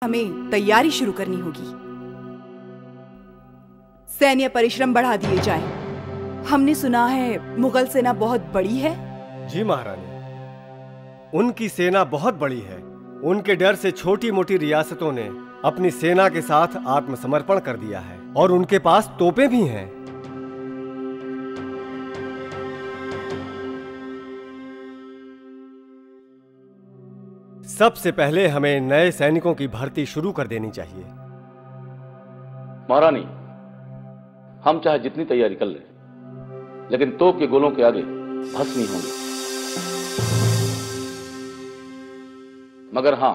हमें तैयारी शुरू करनी होगी। सैन्य परिश्रम बढ़ा दिए जाएं। हमने सुना है मुगल सेना बहुत बड़ी है। जी महारानी, उनकी सेना बहुत बड़ी है। उनके डर से छोटी मोटी रियासतों ने अपनी सेना के साथ आत्मसमर्पण कर दिया है और उनके पास तोपें भी हैं। सबसे पहले हमें नए सैनिकों की भर्ती शुरू कर देनी चाहिए। महारानी, हम चाहे जितनी तैयारी कर लें, लेकिन तोप के गोलों के आगे भस्म नहीं होंगे। मगर हां,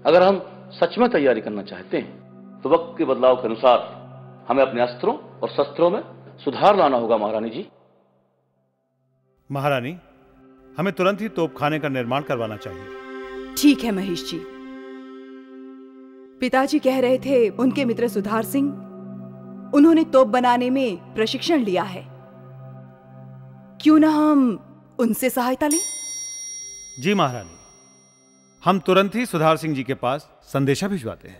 अगर हम सच में तैयारी करना चाहते हैं तो वक्त के बदलाव के अनुसार हमें अपने अस्त्रों और शस्त्रों में सुधार लाना होगा। महारानी जी। महारानी, हमें तुरंत ही तोपखाने का निर्माण करवाना चाहिए। ठीक है महेश जी। पिताजी कह रहे थे उनके मित्र सुधार सिंह, उन्होंने तोप बनाने में प्रशिक्षण लिया है। क्यों ना हम उनसे सहायता लें? जी महारानी, हम तुरंत ही सुधार सिंह जी के पास संदेशा भिजवाते हैं।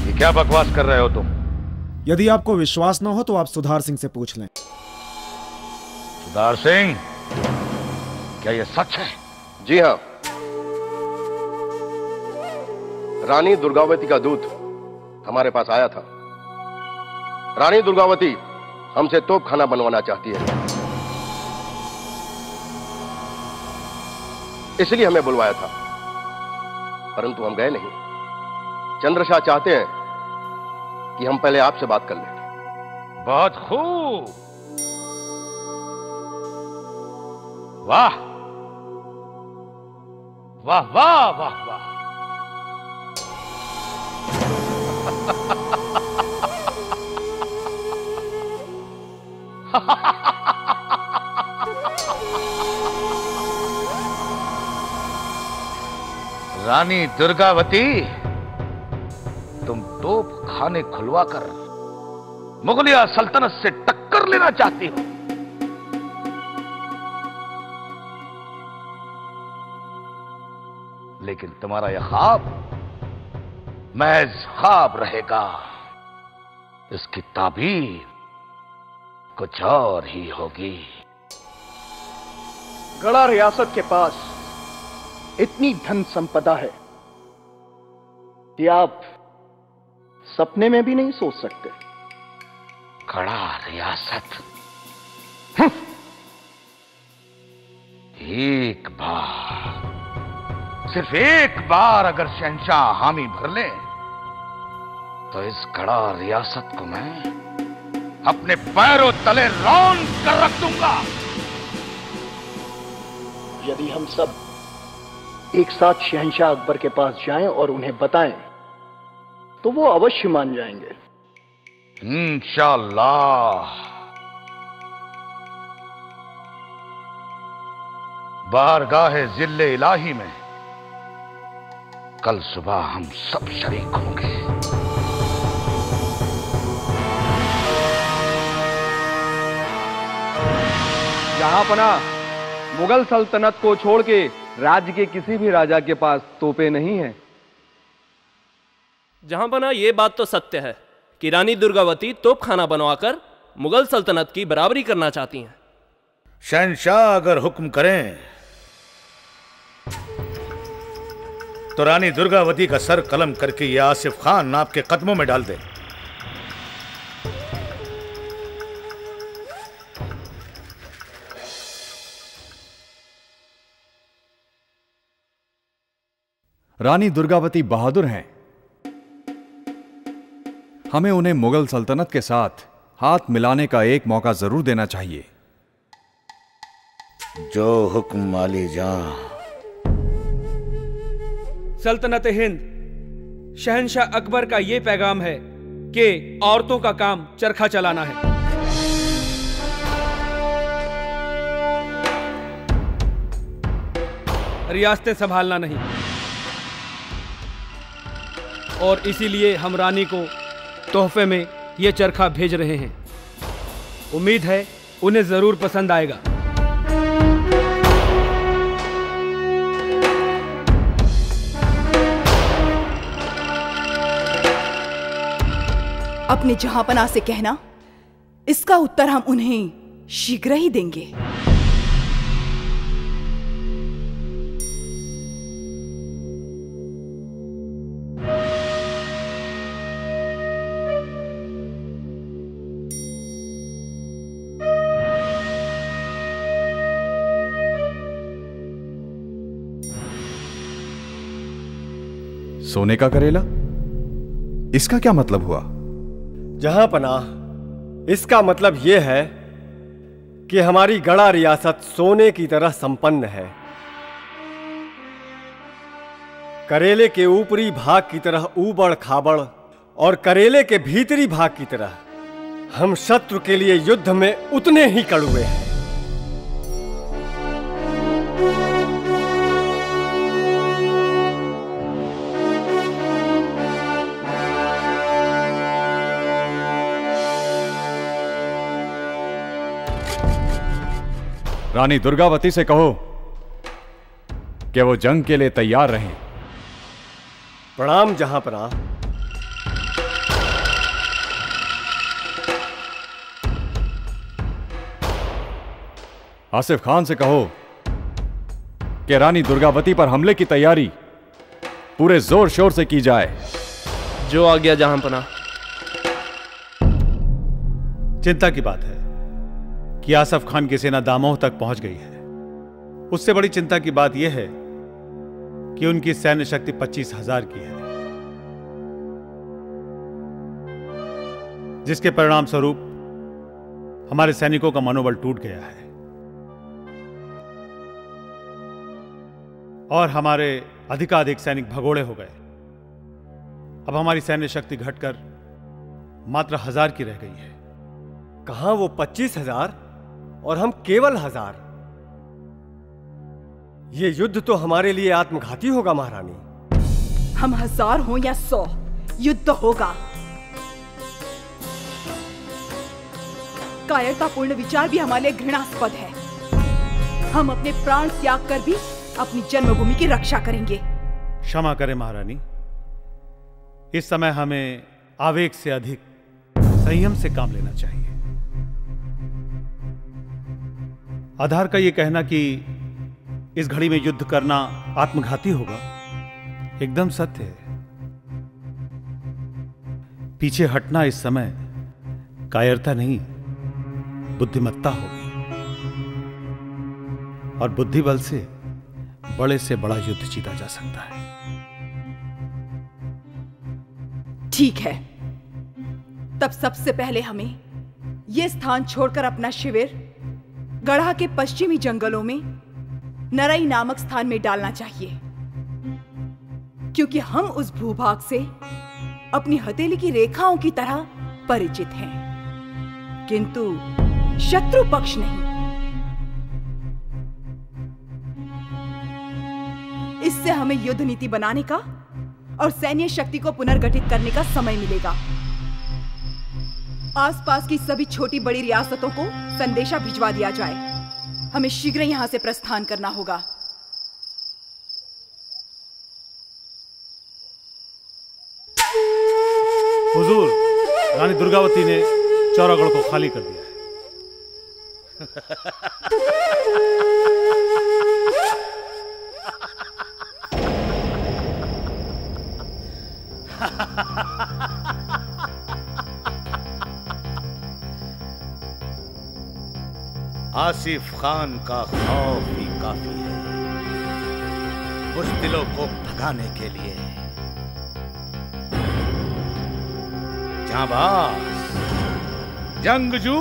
ये क्या बकवास कर रहे हो तुम? यदि आपको विश्वास न हो तो आप सुधार सिंह से पूछ लें। सुधार सिंह, क्या यह सच है? जी हां, रानी दुर्गावती का दूत हमारे पास आया था। रानी दुर्गावती हमसे तोपखाना बनवाना चाहती है, इसलिए हमें बुलवाया था, परंतु हम गए नहीं। चंद्रशाह चाहते हैं कि हम पहले आपसे बात कर लें। बहुत खूब, वाह वाह वाह वाह वाह। रानी दुर्गावती, तुम तोप खाने खुलवाकर मुगलिया सल्तनत से टक्कर लेना चाहती हो। लेकिन तुम्हारा यह ख्वाब महज ख्वाब रहेगा। इसकी ताबीर कुछ और ही होगी। गढ़ा रियासत के पास इतनी धन संपदा है कि आप सपने में भी नहीं सोच सकते। गढ़ा रियासत, एक बार, सिर्फ एक बार अगर शहंशाह हामी भर ले तो इस गढ़ा रियासत को मैं अपने पैरों तले रौंद कर रख दूंगा। यदि हम सब एक साथ शहंशाह अकबर के पास जाएं और उन्हें बताएं तो वो अवश्य मान जाएंगे। इंशाअल्लाह। बारगाहे जिल्ले इलाही में कल सुबह हम सब शरीक होंगे। जहांपना, मुगल सल्तनत को छोड़ के राज्य के किसी भी राजा के पास तोपें नहीं हैं। जहांपना, ये बात तो सत्य है कि रानी दुर्गावती तोपखाना बनवाकर मुगल सल्तनत की बराबरी करना चाहती हैं। शहंशाह अगर हुक्म करें तो रानी दुर्गावती का सर कलम करके ये आसिफ खान आपके कदमों में डाल दे। रानी दुर्गावती बहादुर हैं। हमें उन्हें मुगल सल्तनत के साथ हाथ मिलाने का एक मौका जरूर देना चाहिए। जो हुक्म माली जां। सल्तनत हिंद, शहंशाह अकबर का यह पैगाम है कि औरतों का काम चरखा चलाना है। रियासतें संभालना नहीं। और इसीलिए हम रानी को तोहफे में यह चरखा भेज रहे हैं। उम्मीद है उन्हें जरूर पसंद आएगा। अपने जहांपनाह से कहना, इसका उत्तर हम उन्हें शीघ्र ही देंगे। सोने का करेला, इसका क्या मतलब हुआ? जहांपनाह, इसका मतलब यह है कि हमारी गड़ा रियासत सोने की तरह संपन्न है। करेले के ऊपरी भाग की तरह ऊबड़ खाबड़ और करेले के भीतरी भाग की तरह हम शत्रु के लिए युद्ध में उतने ही कड़वे हैं। रानी दुर्गावती से कहो कि वो जंग के लिए तैयार रहें। प्रणाम जहांपनाह। आसिफ खान से कहो कि रानी दुर्गावती पर हमले की तैयारी पूरे जोर शोर से की जाए। जो आ गया जहांपनाह। चिंता की बात है कि आसफ खान की सेना दामोह तक पहुंच गई है। उससे बड़ी चिंता की बात यह है कि उनकी सैन्य शक्ति 25,000 की है, जिसके परिणाम स्वरूप हमारे सैनिकों का मनोबल टूट गया है और हमारे अधिकाधिक सैनिक भगोड़े हो गए। अब हमारी सैन्य शक्ति घटकर मात्र 1000 की रह गई है। कहां वो 25,000 और हम केवल 1000। ये युद्ध तो हमारे लिए आत्मघाती होगा महारानी। हम 1000 हो या 100, युद्ध होगा। कायरतापूर्ण विचार भी हमारे लिए घृणास्पद है। हम अपने प्राण त्याग कर भी अपनी जन्मभूमि की रक्षा करेंगे। क्षमा करें महारानी, इस समय हमें आवेग से अधिक संयम से काम लेना चाहिए। आधार का यह कहना कि इस घड़ी में युद्ध करना आत्मघाती होगा एकदम सत्य है। पीछे हटना इस समय कायरता नहीं, बुद्धिमत्ता होगी और बुद्धि बल से बड़े से बड़ा युद्ध जीता जा सकता है। ठीक है, तब सबसे पहले हमें यह स्थान छोड़कर अपना शिविर गढ़ा के पश्चिमी जंगलों में नरई नामक स्थान में डालना चाहिए, क्योंकि हम उस भूभाग से अपनी हथेली की रेखाओं की तरह परिचित हैं, किंतु शत्रु पक्ष नहीं। इससे हमें युद्ध नीति बनाने का और सैन्य शक्ति को पुनर्गठित करने का समय मिलेगा। आसपास की सभी छोटी बड़ी रियासतों को संदेशा भिजवा दिया जाए। हमें शीघ्र यहां से प्रस्थान करना होगा। हुजूर, रानी दुर्गावती ने चौरागढ़ को खाली कर दिया है। आसिफ खान का खौफ ही काफी है बुज़दिलों को भगाने के लिए। जांबाज जंगजू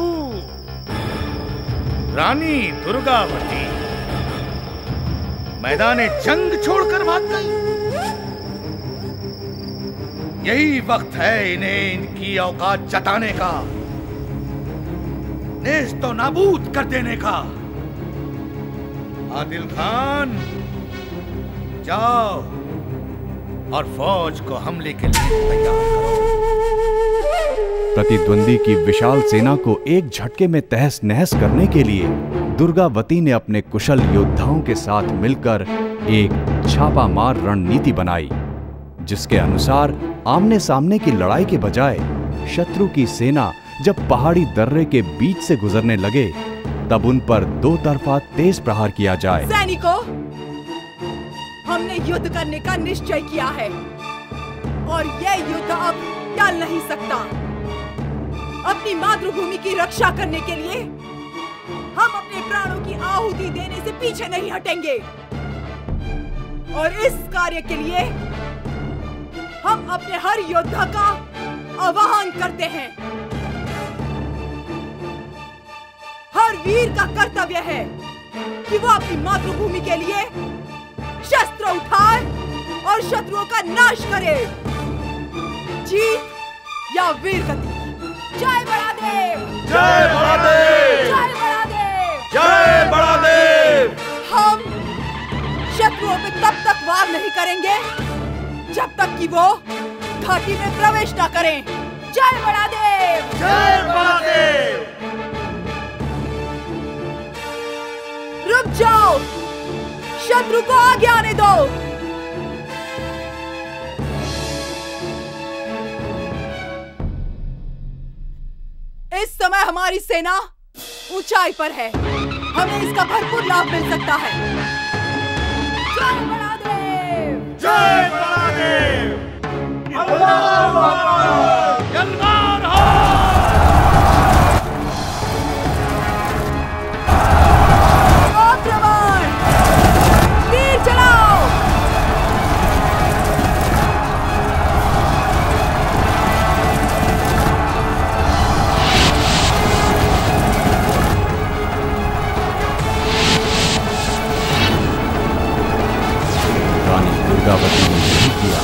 रानी दुर्गावती मैदाने जंग छोड़कर भाग गई। यही वक्त है इन्हें इनकी औकात जताने का, नेस्त तो नाबूद कर देने का। आदिल खान, जाओ और फौज को हमले के लिए तैयार करो। प्रतिद्वंदी की विशाल सेना को एक झटके में तहस नहस करने के लिए दुर्गावती ने अपने कुशल योद्धाओं के साथ मिलकर एक छापामार रणनीति बनाई, जिसके अनुसार आमने सामने की लड़ाई के बजाय शत्रु की सेना जब पहाड़ी दर्रे के बीच से गुजरने लगे तब उन पर दो तरफा तेज प्रहार किया जाए। सैनिकों, हमने युद्ध करने का निश्चय किया है और यह युद्ध अब टल नहीं सकता। अपनी मातृभूमि की रक्षा करने के लिए हम अपने प्राणों की आहुति देने से पीछे नहीं हटेंगे और इस कार्य के लिए हम अपने हर योद्धा का आह्वान करते हैं। हर वीर का कर्तव्य है कि वो अपनी मातृभूमि के लिए शस्त्र उठाए और शत्रुओं का नाश करे। जीत या वीर गति। जय बड़ादेव! जय बड़ादेव! जय बड़ादेव! जय बड़ादेव! हम शत्रुओं पे तब तक वार नहीं करेंगे जब तक कि वो घाटी में प्रवेश न करें। जय बड़ादेव! जय बड़ादेव! रुक जाओ, शत्रु को आगे आने दो। इस समय हमारी सेना ऊंचाई पर है, हमें इसका भरपूर लाभ मिल सकता है। जय बड़ादेव! जय बड़ादेव! अल्लाहू अकबर! तलवार हो! आक्रमण! तीर चलाओ! दुर्गावती ने यही किया।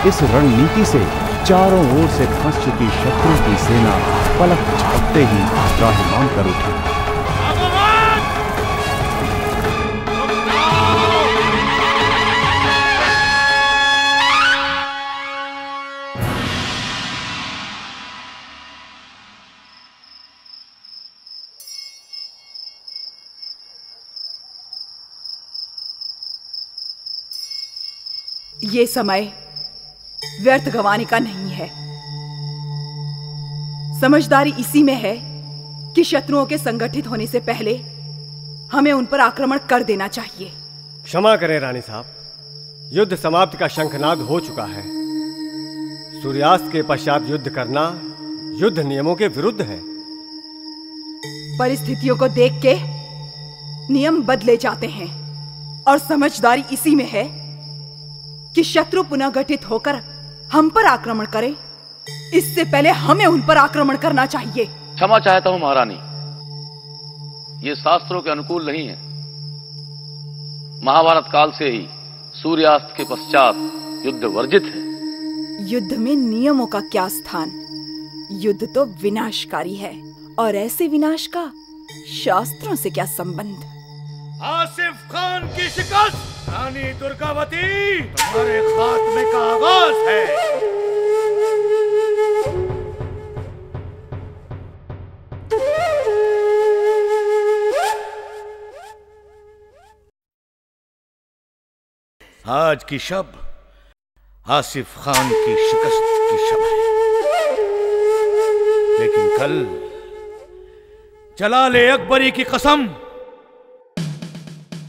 इस रणनीति से चारों ओर से फंस चुकी शत्रु की सेना पलक झपकते ही त्राहिमाम कर उठी। ये समय व्यर्थ गंवाने का नहीं है। समझदारी इसी में है कि शत्रुओं के संगठित होने से पहले हमें उन पर आक्रमण कर देना चाहिए। क्षमा करें रानी साहब, युद्ध समाप्ति का शंखनाद हो चुका है। सूर्यास्त के पश्चात युद्ध करना युद्ध नियमों के विरुद्ध है। परिस्थितियों को देख के नियम बदले जाते हैं और समझदारी इसी में है कि शत्रु पुनः गठित होकर हम पर आक्रमण करे, इससे पहले हमें उन पर आक्रमण करना चाहिए। क्षमा चाहता हूं महारानी, ये शास्त्रों के अनुकूल नहीं है। महाभारत काल से ही सूर्यास्त के पश्चात युद्ध वर्जित है। युद्ध में नियमों का क्या स्थान? युद्ध तो विनाशकारी है और ऐसे विनाश का शास्त्रों से क्या संबंध? आसिफ खान की शिकस्त रानी दुर्गावती तुम्हारे खात्मे का आगाज है। आज की शब आसिफ खान की शिकस्त की शब है, लेकिन कल जलाले अकबरी की कसम,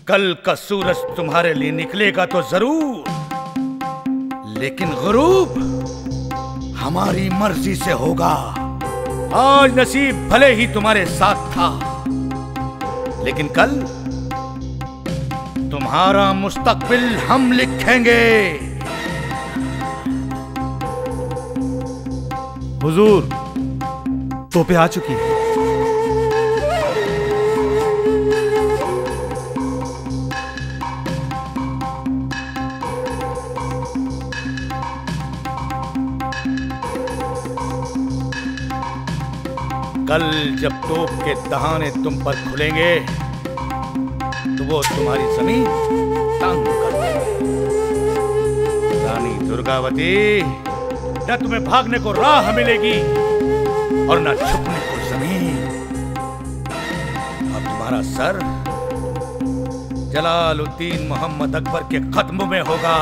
कल का सूरज तुम्हारे लिए निकलेगा तो जरूर, लेकिन गुरूब हमारी मर्जी से होगा। आज नसीब भले ही तुम्हारे साथ था, लेकिन कल तुम्हारा मुस्तकबिल हम लिखेंगे। हुजूर, तोपें आ चुकी हैं। कल जब तोप के दहाने तुम पर खुलेंगे तो वो तुम्हारी जमीन तंग कर देंगे। रानी दुर्गावती, न तुम्हें भागने को राह मिलेगी और न छुपने को जमीन। अब तुम्हारा सर जलालुद्दीन मोहम्मद अकबर के कदमों में होगा।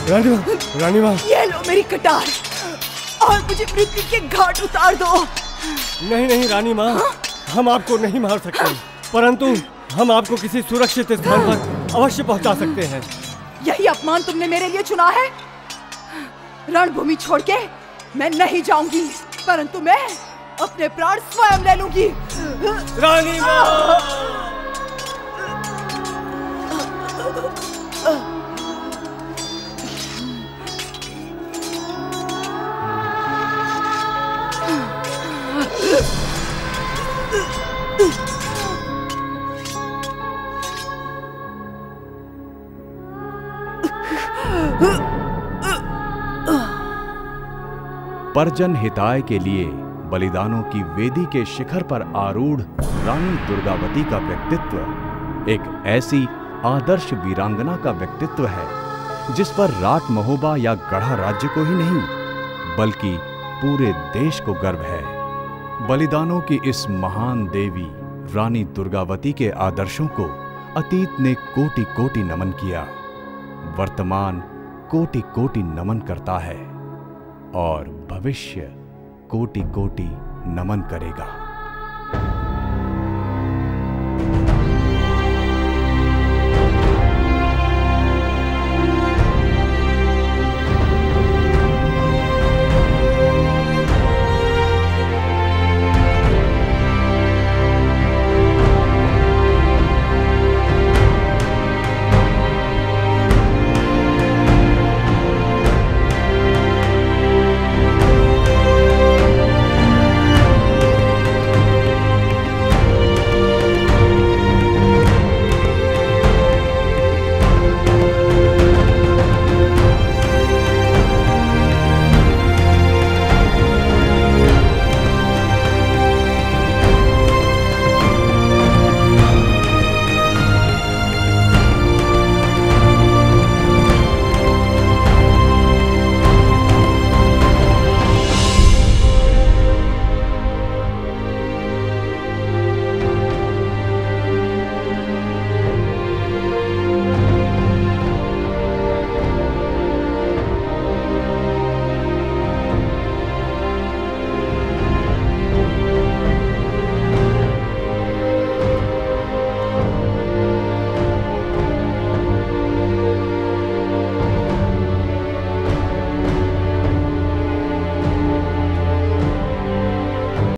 रानी माँ, रानी माँ। ये लो मेरी कटार और मुझे मृत्यु के घाट उतार दो। नहीं नहीं रानी माँ, हम आपको नहीं मार सकते, परंतु हम आपको किसी सुरक्षित स्थान पर अवश्य पहुंचा सकते हैं। यही अपमान तुमने मेरे लिए चुना है? रणभूमि छोड़ के मैं नहीं जाऊंगी, परंतु मैं अपने प्राण स्वयं ले लूंगी। रानी माँ। परजन हिताय के लिए बलिदानों की वेदी के शिखर पर आरूढ़ रानी दुर्गावती का व्यक्तित्व एक ऐसी आदर्श वीरांगना का व्यक्तित्व है जिस पर राट महोबा या गढ़ा राज्य को ही नहीं बल्कि पूरे देश को गर्व है। बलिदानों की इस महान देवी रानी दुर्गावती के आदर्शों को अतीत ने कोटि कोटि नमन किया, वर्तमान कोटि कोटि नमन करता है और भविष्य कोटि कोटि नमन करेगा।